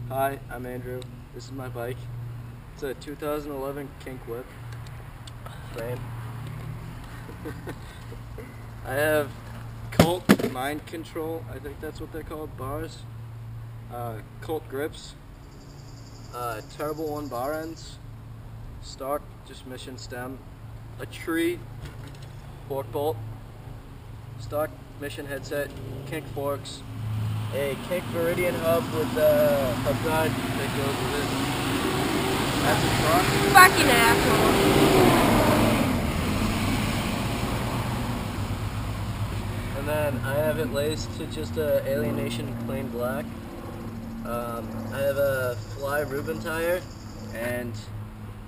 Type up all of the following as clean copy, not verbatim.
Hi, I'm Andrew. This is my bike. It's a 2011 KINK WHIP frame. I have Colt Mind Control, I think that's what they're called, bars. Colt grips. Terrible 1 bar ends. Stock, just mission stem. A tree, fork bolt. Stock mission headset, KINK forks. A KINK Meridian hub with a hub guide that goes with it. That's a truck. Fucking asshole. And then I have it laced to just a Alienation plain black. I have a Fly Reuben tire, and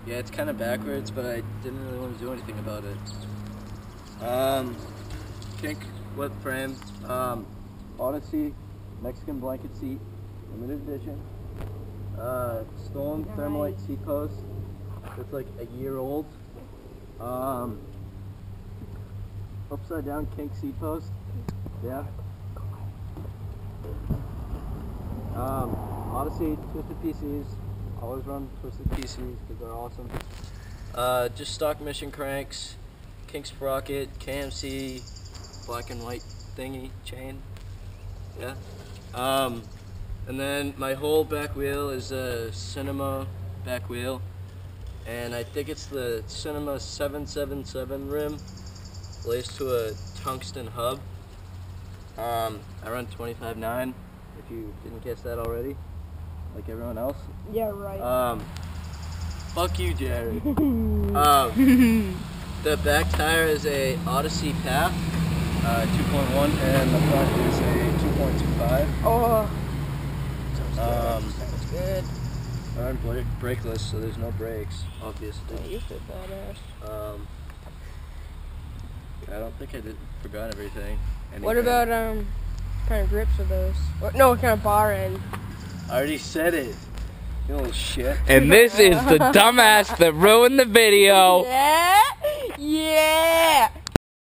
yeah, it's kind of backwards, but I didn't really want to do anything about it. KINK WHIP frame, Odyssey Mexican blanket seat, limited edition. Stolen thermalite seat post. It's like a year old. Upside down KINK seat post. Yeah. Odyssey twisted PCs. Always run twisted PCs because they're awesome. Just stock mission cranks, KINK sprocket, KMC, black and white thingy chain. Yeah. And then my whole back wheel is a Cinema back wheel, and I think it's the Cinema 777 rim laced to a tungsten hub. I run 25/9, if you didn't guess that already, like everyone else. Yeah, right. Fuck you, Jerry. The back tire is a Odyssey Path 2.1, and the front is a 2.25. Oh, sounds good. I run brakeless, so there's no brakes, obviously. Oh, you fit badass. I don't think I forgot everything. What about what kind of grips are those? No, what kind of bar end? I already said it. You little shit. And this is the dumbass that ruined the video. Yeah, yeah.